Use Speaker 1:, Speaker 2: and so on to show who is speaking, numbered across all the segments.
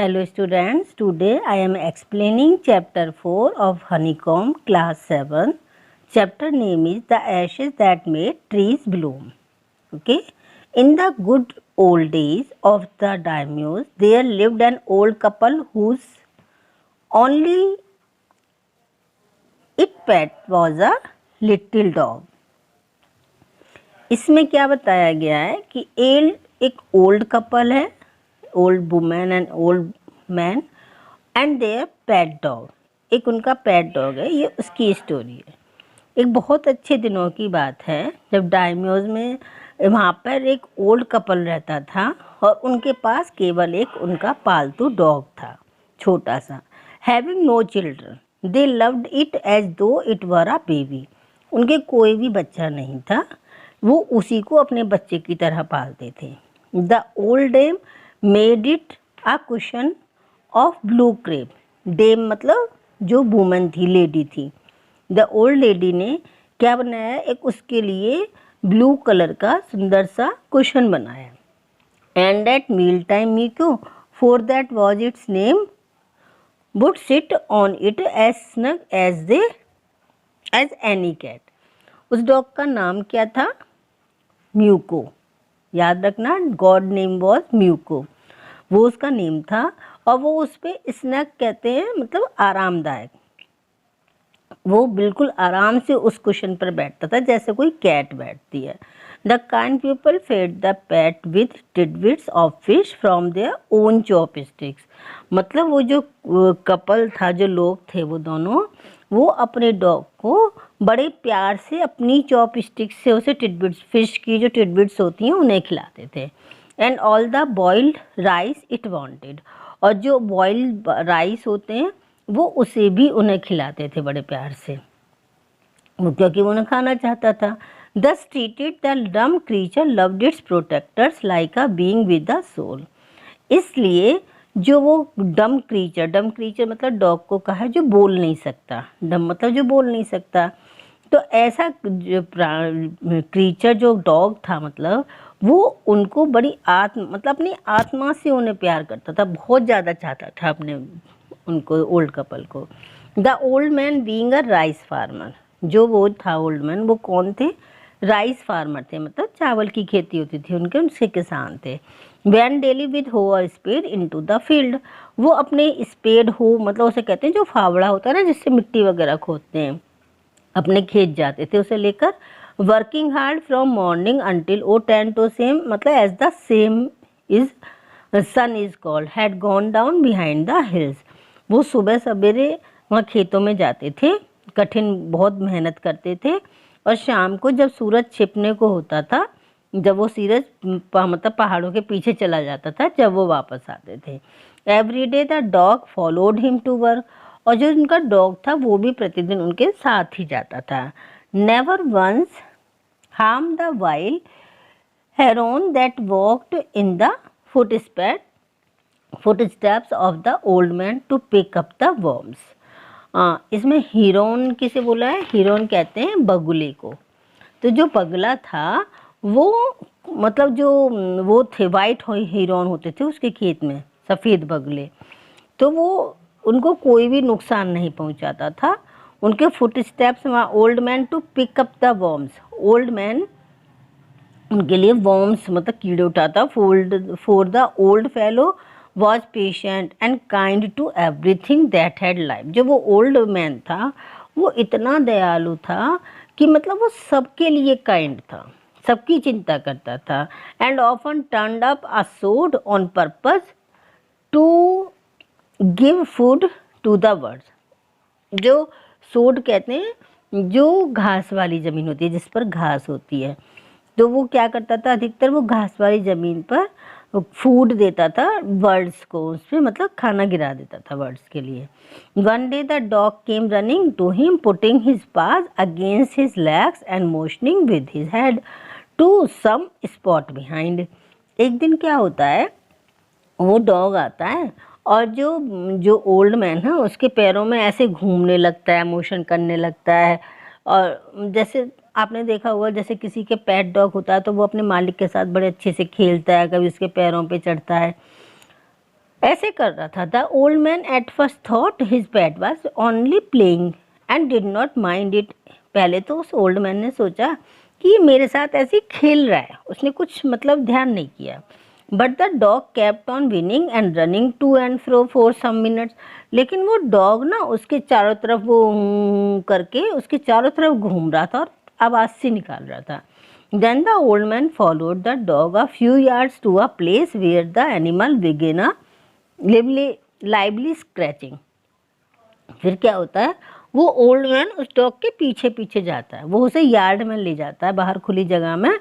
Speaker 1: Hello students, today I am explaining chapter 4 of Honeycomb class 7. Chapter name is The Ashes That Made Trees Bloom. Okay. In the good old days of the daimyos, there lived an old couple whose only its pet was a little dog. इसमें क्या बताया गया है कि एक old couple है, old women and old man and their pet dog, एक उनका पेट डॉग है। ये उसकी स्टोरी है। एक बहुत अच्छे दिनों की बात है जब डायम्योज में वहाँ पर एक ओल्ड कपल रहता था और उनके पास केवल एक उनका पालतू डॉग था, छोटा सा। Having no children they loved it as though it were a baby. उनके कोई भी बच्चा नहीं था, वो उसी को अपने बच्चे की तरह पालते थे। The old dame made it a cushion of blue crepe. Dame मतलब जो वुमन थी, लेडी थी। द ओल्ड लेडी ने क्या बनाया, एक उसके लिए ब्लू कलर का सुंदर सा कुशन बनाया। And at meal time Miko, for that was its name, would sit on it as snug as any cat. उस डॉग का नाम क्या था? म्यूको। याद रखना, गॉड नेम वॉज म्यूको, वो उसका नेम था। और वो उस पर स्नैक कहते हैं, मतलब आरामदायक। वो बिल्कुल आराम से उस कुशन पर बैठता था जैसे कोई कैट बैठती है। The kind people fed the pet with tidbits of fish from their own chopsticks. मतलब वो जो कपल था, जो लोग थे वो दोनों, वो अपने डॉग को बड़े प्यार से अपनी चॉपस्टिक से उसे टिडबिट्स, फिश की जो टिडबिट्स होती हैं उन्हें खिलाते थे। And all the boiled rice it wanted, और जो बॉइल्ड राइस होते हैं वो उसे भी उन्हें खिलाते थे बड़े प्यार से, क्योंकि वो उन्हें खाना चाहता था। Thus treated the dumb creature loved its protectors like a being with a soul। इसलिए जो वो डम क्रीचर मतलब डॉग को कहा जो बोल नहीं सकता, डम मतलब जो बोल नहीं सकता। तो ऐसा जो क्रीचर जो डॉग था, मतलब वो उनको बड़ी मतलब अपनी आत्मा से उन्हें प्यार करता था, बहुत ज़्यादा चाहता था अपने उनको, ओल्ड कपल को। The old man being a rice farmer, जो वो था ओल्ड मैन, वो कौन थे? राइस फार्मर थे, मतलब चावल की खेती होती थी उनके, उनसे किसान थे। वैन डेली विद हो और स्पेड इनटू द फील्ड, वो अपने स्पेड हो मतलब उसे कहते हैं जो फावड़ा होता है ना, जिससे मिट्टी वगैरह खोदते हैं, अपने खेत जाते थे उसे लेकर। Working hard from morning until ओ 10 to सेम, मतलब as the same is sun is called had gone down behind the hills. वो सुबह सवेरे वहाँ खेतों में जाते थे, कठिन बहुत मेहनत करते थे, और शाम को जब सूरज छिपने को होता था, जब वो सूरज मतलब पहाड़ों के पीछे चला जाता था, जब वो वापस आते थे। Every day the dog followed him to work, और जो उनका डॉग था वो भी प्रतिदिन उनके साथ ही जाता था। Never once harm the wild heron that walked in the footsteps of the old man to pick up the worms। इसमें हीरोन किसे बोला है? हीरोन कहते हैं बगुले को। तो जो बगला था वो मतलब जो वो थे वाइट हीरोन होते थे उसके खेत में, सफ़ेद बगले, तो वो उनको कोई भी नुकसान नहीं पहुंचाता था। उनके फुट स्टेप्स वहाँ old man to pick up the worms, old man उनके लिए वर्म्स मतलब कीड़े उठाता। For the old fellow was patient and kind to everything that had life. जो वो ओल्ड मैन था वो इतना दयालु था कि मतलब वो सबके लिए काइंड था, सबकी चिंता करता था। And often turned up a sod on purpose to give food to the birds. जो सोड कहते हैं जो घास वाली ज़मीन होती है, जिस पर घास होती है, तो वो क्या करता था, अधिकतर वो घास वाली ज़मीन पर फूड देता था बर्ड्स को, उस पर मतलब खाना गिरा देता था बर्ड्स के लिए। One day the dog came running to him putting his paws against his legs and motioning with his head to some spot behind. एक दिन क्या होता है, वो डॉग आता है और जो ओल्ड मैन है उसके पैरों में ऐसे घूमने लगता है, मोशन करने लगता है। और जैसे आपने देखा होगा, जैसे किसी के पेट डॉग होता है तो वो अपने मालिक के साथ बड़े अच्छे से खेलता है, कभी उसके पैरों पे चढ़ता है। ऐसे कर रहा था। The old man at first thought his pet was only playing and did not mind it. पहले तो उस ओल्ड मैन ने सोचा कि ये मेरे साथ ऐसे ही खेल रहा है, उसने कुछ मतलब ध्यान नहीं किया। But the dog kept on whining and running to and fro for some minutes. लेकिन वो डॉग ना उसके चारों तरफ वो करके उसके चारों तरफ घूम रहा था और आवाज़ से निकाल रहा था। Then the old man followed the dog a few yards to a place where the animal began a lively scratching. फिर क्या होता है, वो ओल्ड मैन उस डॉग के पीछे पीछे जाता है, वो उसे यार्ड में ले जाता है, बाहर खुली जगह में,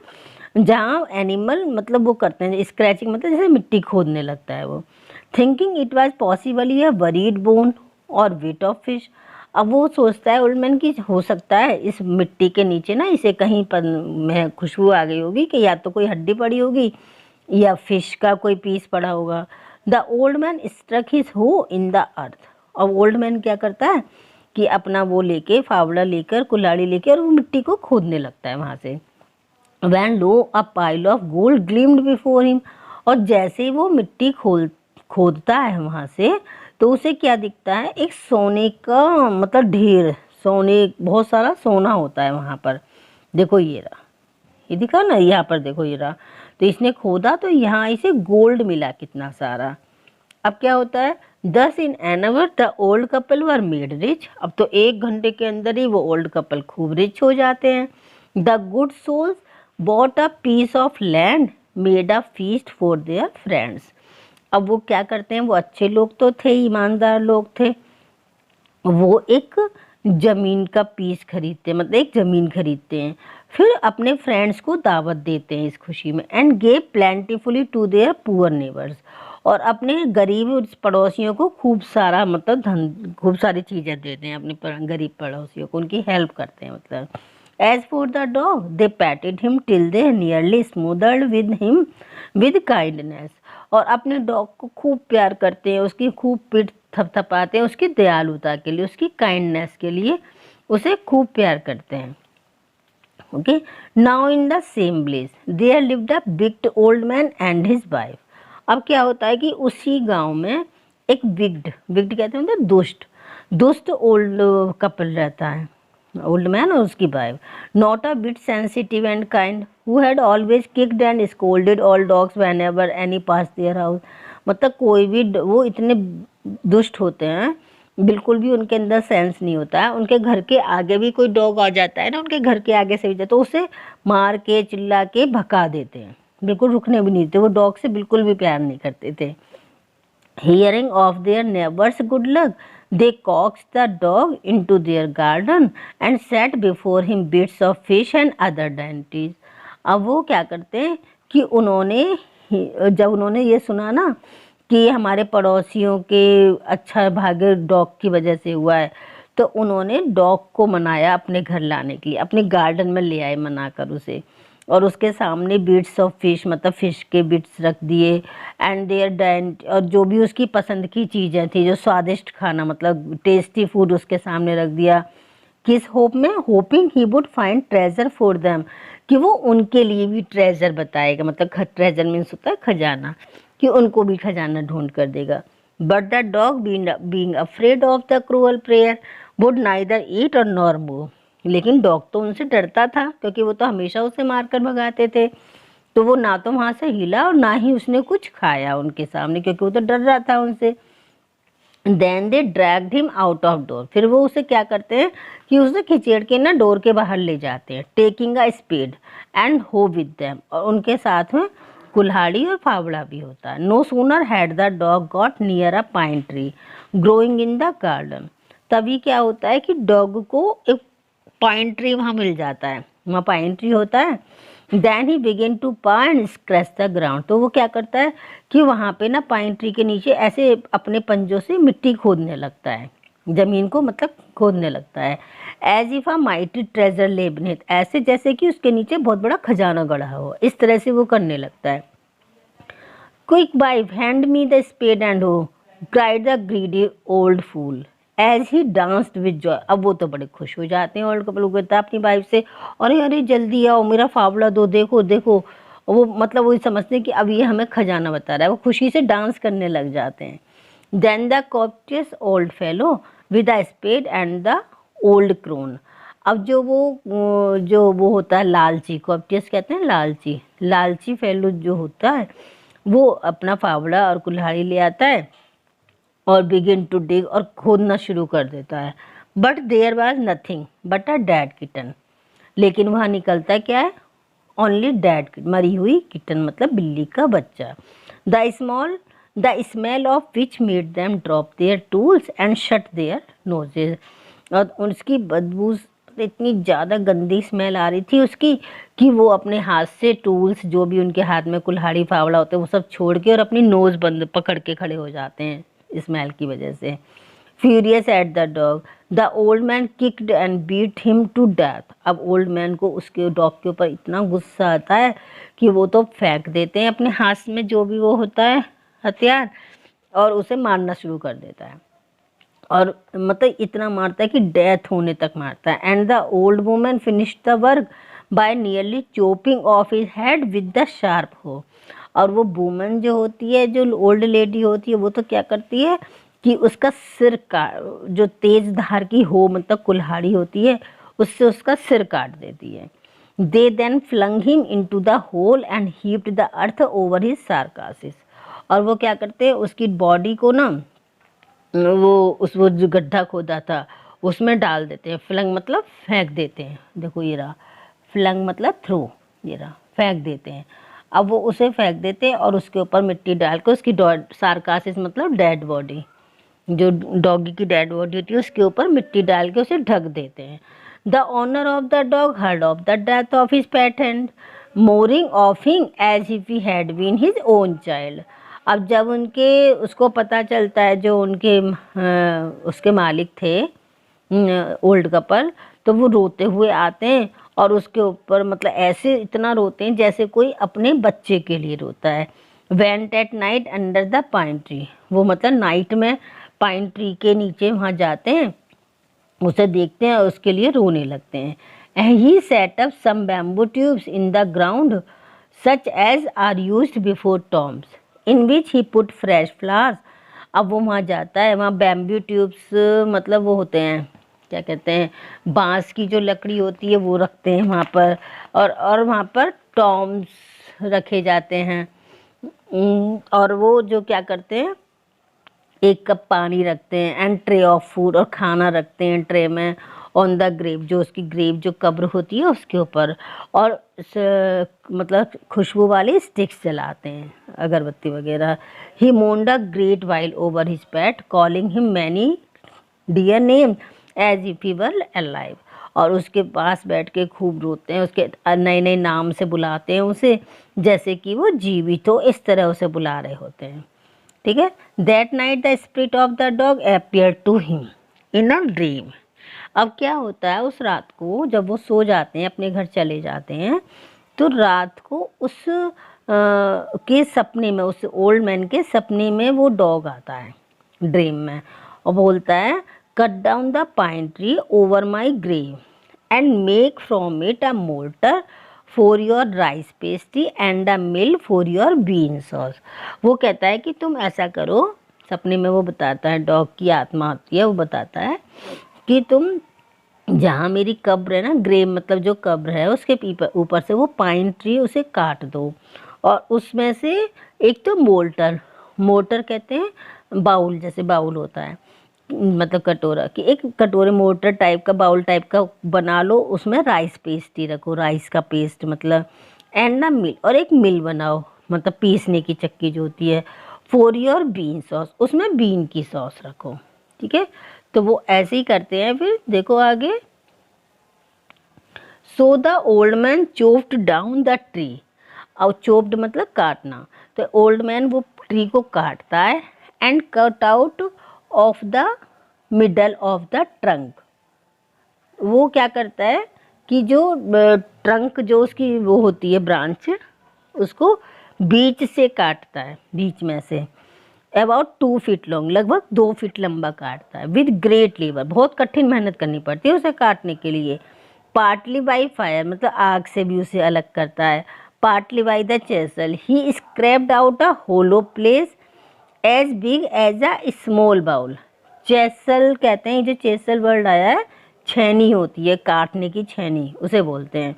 Speaker 1: जहाँ एनिमल मतलब वो करते हैं स्क्रैचिंग, मतलब जैसे मिट्टी खोदने लगता है वो। Thinking it was possibly a buried bone और वेट ऑफ फिश। अब वो सोचता है ओल्ड मैन की हो सकता है इस मिट्टी के नीचे ना इसे कहीं पर में खुशबू आ गई होगी कि या तो कोई हड्डी पड़ी होगी या फिश का कोई पीस पड़ा होगा। The old man struck his hoe in the earth. अब ओल्ड मैन क्या करता है कि अपना वो लेके फावड़ा लेकर कुल्हाड़ी लेके और वो मिट्टी को खोदने लगता है वहाँ से। When lo a pile of gold gleamed before him. और जैसे ही वो मिट्टी खोदता है वहाँ से, तो उसे क्या दिखता है, एक सोने का मतलब ढेर, सोने बहुत सारा सोना होता है वहाँ पर। देखो ये रहा, ये दिखा ना, यहाँ पर देखो ये रहा। तो इसने खोदा तो यहाँ इसे गोल्ड मिला कितना सारा। अब क्या होता है, 10 in an hour the old couple were made rich. अब तो 1 घंटे के अंदर ही वो ओल्ड कपल खूब रिच हो जाते हैं। The good souls bought a piece of land made a feast for their friends. अब वो क्या करते हैं, वो अच्छे लोग तो थे, ईमानदार लोग थे, वो एक ज़मीन का पीस खरीदते हैं, मतलब एक ज़मीन खरीदते हैं, फिर अपने फ्रेंड्स को दावत देते हैं इस खुशी में। And gave plentifully to their poor neighbours. और अपने गरीब पड़ोसियों को खूब सारा मतलब धन, खूब सारी चीज़ें देते हैं अपने गरीब पड़ोसियों को, उनकी हेल्प करते हैं मतलब। As for the dog they patted him till they nearly smothered him with विद काइंडनेस। और अपने डॉग को खूब प्यार करते हैं, उसकी खूब पीठ थपथपाते हैं, उसकी दयालुता के लिए, उसकी काइंडनेस के लिए उसे खूब प्यार करते हैं। Okay, now in the same place there lived a big old man and his wife. अब क्या होता है कि उसी गांव में एक विग्ड, विग्ड कहते हैं मतलब दुष्ट, दुष्ट ओल्ड कपल रहता है, ओल्ड मैन और उसकी wife. Not a bit sensitive and kind who had always kicked and scolded all dogs when ever any pass their house. मतलब कोई भी वो इतने दुष्ट होते हैं, बिल्कुल भी उनके अंदर सेंस नहीं होता है। उनके घर के आगे भी कोई डॉग आ जाता है ना, उनके घर के आगे से भी जाता है तो उसे मार के चिल्ला के भगा देते हैं, बिल्कुल रुकने भी नहीं देते। वो डॉग से बिल्कुल भी प्यार नहीं करते थे। Hearing of their neighbors' good luck, they coaxed the dog into their garden and set before him bits of fish and other dainties. अब वो क्या करते हैं कि जब उन्होंने ये सुना ना कि हमारे पड़ोसियों के अच्छा भाग्य डॉग की वजह से हुआ है, तो उन्होंने डॉग को मनाया अपने घर लाने के लिए, अपने गार्डन में ले आए मनाकर उसे, और उसके सामने बीट्स ऑफ फिश मतलब फ़िश के बिट्स रख दिए एंड देयर डेंट, और जो भी उसकी पसंद की चीज़ें थी, जो स्वादिष्ट खाना मतलब टेस्टी फूड उसके सामने रख दिया। किस होप में, hopping he would find treasure for them, कि वो उनके लिए भी ट्रेजर बताएगा, मतलब ट्रेजर मीन्स होता है खजाना, कि उनको भी खजाना ढूंढ कर देगा। But the dog being afraid of the cruel pair would neither eat और नॉर मूव। लेकिन डॉग तो उनसे डरता था क्योंकि वो तो हमेशा उसे मारकर भगाते थे, तो वो ना तो वहाँ से हिला और ना ही उसने कुछ खाया उनके सामने, क्योंकि वो तो डर रहा था उनसे। Then they dragged him out of door. फिर वो उसे क्या करते हैं कि उसे खिचेड़ के ना डोर के बाहर ले जाते हैं। टेकिंग अ स्पेड एंड हो विद देम, और उनके साथ में कुल्हाड़ी और फावड़ा भी होता है। No sooner had the dog got near a pine tree growing in the garden. तभी क्या होता है कि डॉग को एक पाइन ट्री वहाँ मिल जाता है, वहाँ पाइन ट्री होता है। देन ही बिगिन टू पा एंड स्क्रैच द ग्राउंड। तो वो क्या करता है कि वहाँ पे ना पाइन ट्री के नीचे ऐसे अपने पंजों से मिट्टी खोदने लगता है, ज़मीन को मतलब खोदने लगता है। As if a mighty treasure lay beneath, ऐसे जैसे कि उसके नीचे बहुत बड़ा खजाना गड़ा हो, इस तरह से वो करने लगता है। Quick wife hand me the spade and ho cried the greedy old fool as he danced with joy. अब वो तो बड़े खुश हो जाते हैं ओल्ड कपल, कहता है अपनी वाइफ से, अरे अरे जल्दी आओ, मेरा फावड़ा दो, देखो देखो। वो मतलब वही समझते हैं कि अब ये हमें खजाना बता रहा है, वो खुशी से डांस करने लग जाते हैं। Then the captious old fellow with a spade and the old crone. अब जो वो होता है लालची, कॉप्टियस कहते हैं लालची, लालची फेलो जो होता है वो अपना फावड़ा और कुल्हाड़ी ले आता है और बिगिन टू डिग, और खोदना शुरू कर देता है। But there was nothing but a dead kitten. लेकिन वहाँ निकलता क्या है? ओनली डेड, मरी हुई किटन, मतलब बिल्ली का बच्चा। The smell of which made them drop there tools and shut there noses. और उसकी बदबू, इतनी ज़्यादा गंदी स्मेल आ रही थी उसकी कि वो अपने हाथ से टूल्स, जो भी उनके हाथ में कुल्हाड़ी फावड़ा होते हैं, वो सब छोड़ के और अपनी नोज़ बंद पकड़ के खड़े हो जाते हैं स्मेल की वजह से। Furious at the dog the old man kicked and beat him to death. अब ओल्ड मैन को उसके डॉग के ऊपर इतना गुस्सा आता है कि वो तो फेंक देते हैं अपने हाथ में जो भी वो होता है हथियार, और उसे मारना शुरू कर देता है। और मतलब इतना मारता है कि डेथ होने तक मारता है। And the old woman finish the work by nearly chopping of his head with the sharp हो। और वो वुमन जो होती है, जो ओल्ड लेडी होती है, वो तो क्या करती है कि उसका सिर का जो तेज धार की हो, मतलब कुल्हाड़ी होती है, उससे उसका सिर काट देती है। They then flung him into the hole and heaped the earth over his carcass. और वो क्या करते हैं, उसकी बॉडी को ना वो जो गड्ढा खोदा था उसमें डाल देते हैं। फ्लंग मतलब फेंक देते हैं, देखो ये रहा, फ्लंग मतलब थ्रो, ये रहा, फेंक देते हैं। अब वो उसे फेंक देते हैं और उसके ऊपर मिट्टी डाल के उसकी सार्कासिस मतलब डेड बॉडी, जो डॉगी की डेड बॉडी होती है उसके ऊपर मिट्टी डाल के उसे ढक देते हैं। The owner of the dog heard of the death of his pet and mourning of him as if he had been his own child. अब जब उसको पता चलता है, जो उसके मालिक थे ओल्ड कपल, तो वो रोते हुए आते हैं और उसके ऊपर मतलब ऐसे इतना रोते हैं जैसे कोई अपने बच्चे के लिए रोता है। Went at night under the pine tree, वो मतलब नाइट में पाइन ट्री के नीचे वहाँ जाते हैं, उसे देखते हैं और उसके लिए रोने लगते हैं। And he set up some bamboo tubes in the ground such as are used before tombs in which he put fresh flowers. अब वो वहाँ जाता है, वहाँ बैम्बू ट्यूब्स मतलब वो होते हैं, क्या कहते हैं, बांस की जो लकड़ी होती है वो रखते हैं वहाँ पर, और वहाँ पर टॉम्स रखे जाते हैं। और वो जो क्या करते हैं, एक कप पानी रखते हैं एंड ट्रे ऑफ फूड, और खाना रखते हैं ट्रे में ऑन द ग्रेव, जो उसकी ग्रेव जो कब्र होती है उसके ऊपर, और मतलब खुशबू वाली स्टिक्स जलाते हैं, अगरबत्ती वगैरह। He moaned a great while over his pet calling him many dear name as if he were alive. और उसके पास बैठ के खूब रोते हैं, उसके नए नए नाम से बुलाते हैं उसे, जैसे कि वो जीवित हो, इस तरह उसे बुला रहे होते हैं। ठीक है। That night the spirit of the dog appear to him in a dream. अब क्या होता है, उस रात को जब वो सो जाते हैं, अपने घर चले जाते हैं, तो रात को के सपने में, उस ओल्ड मैन के सपने में वो डॉग आता है ड्रीम में, और बोलता है cut down the pine tree over my grave and make from it a mortar for your rice pastry and a mill for your bean sauce. वो कहता है कि तुम ऐसा करो, सपने में वो बताता है, डॉग की आत्मा होती है, वो बताता है कि तुम जहाँ मेरी कब्र है ना, ग्रेव मतलब जो कब्र है, उसके ऊपर से वो पाइन ट्री उसे काट दो, और उसमें से एक तो मोल्टर कहते हैं बाउल, जैसे बाउल होता है मतलब कटोरा, कि एक कटोरे मोटर टाइप का, बाउल टाइप का बना लो, उसमें राइस पेस्ट ही रखो, राइस का पेस्ट मतलब, एंड ना मिल, और एक मिल बनाओ मतलब पीसने की चक्की जो होती है, फॉर योर बीन सॉस, उसमें बीन की सॉस रखो। ठीक है, तो वो ऐसे ही करते हैं। फिर देखो आगे, so the old man chopped down the tree. और चोप्ड मतलब काटना, तो ओल्ड मैन वो ट्री को काटता है and cut out of the middle of the trunk. वो क्या करता है कि जो ट्रंक जो उसकी वो होती है ब्रांच, उसको बीच से काटता है, बीच में से, अबाउट 2 फीट लॉन्ग, लगभग 2 फीट लंबा काटता है, विद ग्रेट लेबर, बहुत कठिन मेहनत करनी पड़ती है उसे काटने के लिए। पार्टली बाई फायर मतलब आग से भी उसे अलग करता है, partly by the chisel. He scraped out a hollow place as big as a small bowl. Chisel कहते हैं, जो चेसल वर्ड आया है, छेनी होती है, काटने की छेनी उसे बोलते हैं।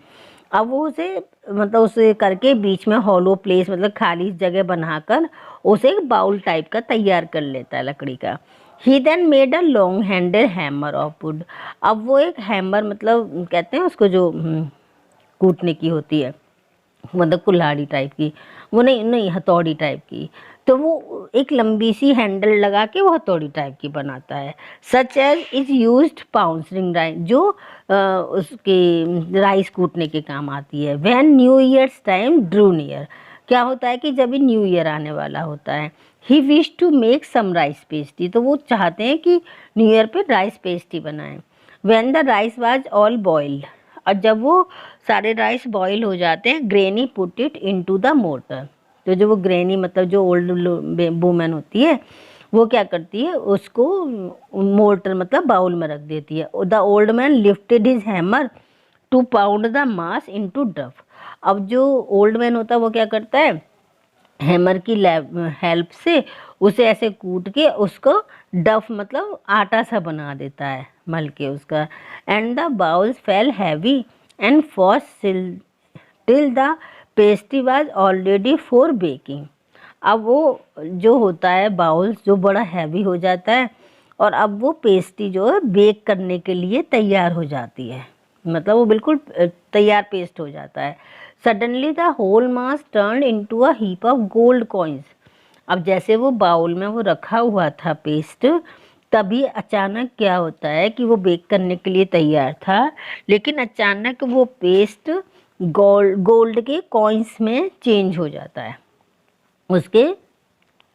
Speaker 1: अब वो उसे मतलब उसे करके बीच में हॉलो प्लेस मतलब खाली जगह बनाकर उसे एक बाउल टाइप का तैयार कर लेता है लकड़ी का। He then made a long handed hammer of wood. अब वो एक हैमर मतलब कहते हैं उसको जो कूटने की होती है, मतलब कुल्हाड़ी टाइप की, वो नहीं हथौड़ी टाइप की, तो वो एक लंबी सी हैंडल लगा के वो हथौड़ी टाइप की बनाता है। Such as is used pounding rice, जो उसके राइस कूटने के काम आती है। When new year's time drew near, क्या होता है कि जब भी न्यू ईयर आने वाला होता है, he wish to make some rice pastry, तो वो चाहते हैं कि न्यू ईयर पे राइस पेस्ट्री बनाएं। When the rice was all boiled, और जब वो सारे राइस बॉईल हो जाते हैं, granny put it into the mortar, तो जो वो ग्रेनी मतलब जो ओल्ड वुमेन होती है वो क्या करती है, उसको मोटर मतलब बाउल में रख देती है। The old man lifted his hammer to pound the mass into dough. अब जो ओल्ड मैन होता है वो क्या करता है, हैमर की हेल्प से उसे ऐसे कूट के उसको डफ मतलब आटा सा बना देता है मल के उसका। And the bowls fell heavy and fast till the pastry was already for baking. अब वो जो होता है बाउल्स जो बड़ा हैवी हो जाता है, और अब वो पेस्ट्री जो है बेक करने के लिए तैयार हो जाती है, मतलब वो बिल्कुल तैयार पेस्ट हो जाता है। Suddenly the whole mass turn into a heap of gold coins. अब जैसे वो बाउल में वो रखा हुआ था पेस्ट, तभी अचानक क्या होता है कि वो बेक करने के लिए तैयार था, लेकिन अचानक वो पेस्ट गोल्ड के कॉइन्स में चेंज हो जाता है, उसके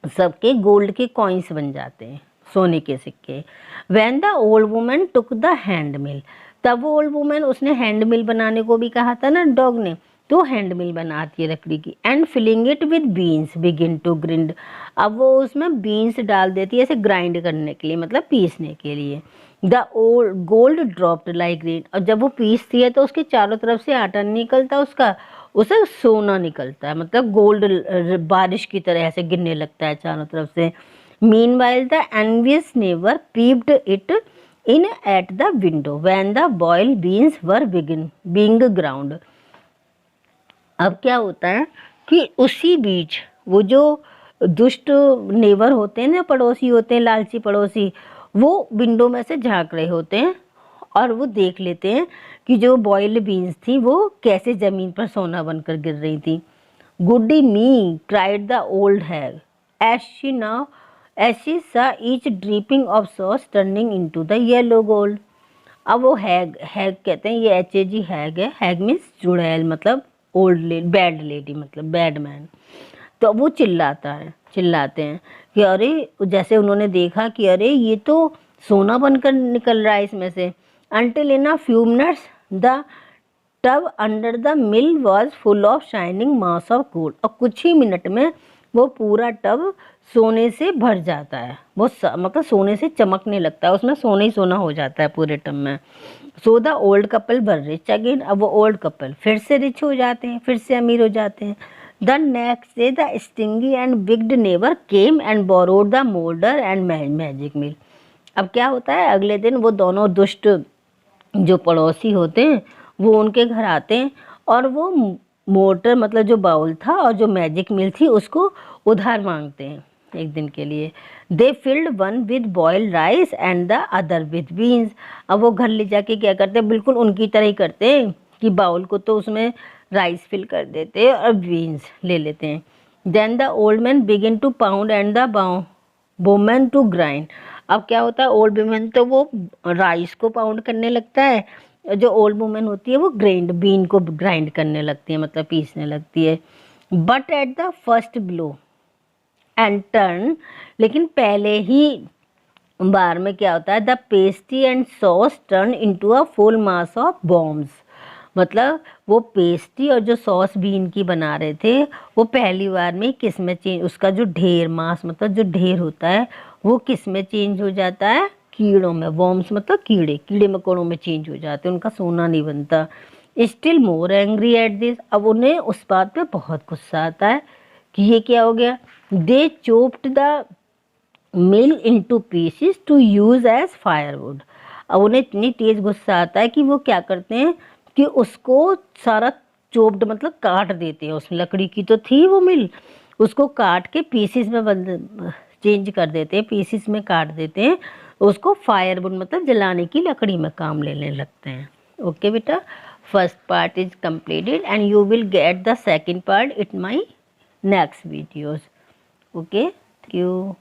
Speaker 1: सबके गोल्ड के कॉइन्स बन जाते हैं, सोने के सिक्के। When the old woman took the hand mill, तब वो ओल्ड वुमन, उसने हैंड मिल बनाने को भी कहा था ना डॉग ने, तो हैंड मिल बनाती है लकड़ी की। And filling it with beans begin to grind, अब वो उसमें बीन्स डाल देती है ऐसे ग्राइंड करने के लिए, मतलब पीसने के लिए। The old gold dropped like rain, और जब वो पीसती है तो उसके चारों तरफ से आटा निकलता उसका, उसे सोना निकलता है, मतलब गोल्ड बारिश की तरह ऐसे गिरने लगता है चारों तरफ से। Meanwhile the envious neighbour peeped it in at the window when the boil beans were begin being ground. अब क्या होता है कि उसी बीच वो जो दुष्ट नेबर होते हैं ना, पड़ोसी होते हैं, लालची पड़ोसी, वो विंडो में से झांक रहे होते हैं और वो देख लेते हैं कि जो बॉइल्ड बीन्स थी वो कैसे ज़मीन पर सोना बनकर गिर रही थी। Goody me cried the old hag as she saw each dripping of sauce turning into the yellow gold. अब वो हैग कहते हैं, ये HAG हैग है, हैग मीन्स चुड़ैल, मतलब ओल्ड बैड लेडी मतलब बैड मैन। तो वो चिल्लाते हैं कि अरे, जैसे उन्होंने देखा कि अरे ये तो सोना बनकर निकल रहा है इसमें से। Until in a few minutes the tub under the mill was full of shining mass of gold। और कुछ ही मिनट में वो पूरा टब सोने से भर जाता है, वो मतलब सोने से चमकने लगता है, उसमें सोना ही सोना हो जाता है पूरे टब में। सो the old couple were rich again, अब वो ओल्ड कपल फिर से रिच हो जाते हैं, फिर से अमीर हो जाते हैं। The next day the stingy and wicked neighbour came and borrowed the mortar and magic mill. अब क्या होता है, अगले दिन वो दोनों दुष्ट जो पड़ोसी होते हैं वो उनके घर आते हैं और वो मोटर मतलब जो बाउल था और जो मैजिक मिल थी उसको उधार मांगते हैं एक दिन के लिए। They filled one with boiled rice and the other with beans. अब वो घर ले जाके क्या करते हैं, बिल्कुल उनकी तरह ही करते हैं कि बाउल को तो उसमें राइस फिल कर देते हैं और बीन्स ले लेते हैं। Then the old man begin to pound and the woman to grind. अब क्या होता है, ओल्ड वुमेन तो वो राइस को पाउंड करने लगता है, जो ओल्ड वुमेन होती है वो बीन को ग्राइंड करने लगती है, मतलब पीसने लगती है। But at the first blow and turn, लेकिन पहले ही बार में क्या होता है, the pastry and sauce turn into a full mass of bombs. मतलब वो पेस्ट्री और जो सॉस बीन की बना रहे थे वो पहली बार में किस में चेंज, उसका जो ढेर मास मतलब जो ढेर होता है वो किस में चेंज हो जाता है, कीड़ों में। वॉर्म्स मतलब कीड़े, कीड़े मकोड़ों में चेंज हो जाते हैं, उनका सोना नहीं बनता। Still more angry at this, अब उन्हें उस बात पे बहुत गुस्सा आता है कि ये क्या हो गया। They chopped the mill into pieces to use as firewood, अब उन्हें इतनी तेज गुस्सा आता है कि वो क्या करते हैं कि उसको सारा चोप्ड मतलब काट देते हैं, उसमें लकड़ी की तो थी वो मिल, उसको काट के पीसेस में चेंज कर देते हैं, पीसेस में काट देते हैं, उसको फायरवुड मतलब जलाने की लकड़ी में काम लेने लगते हैं। ओके बेटा, first part is completed and you will get the second part in my next videos. Okay, thank you.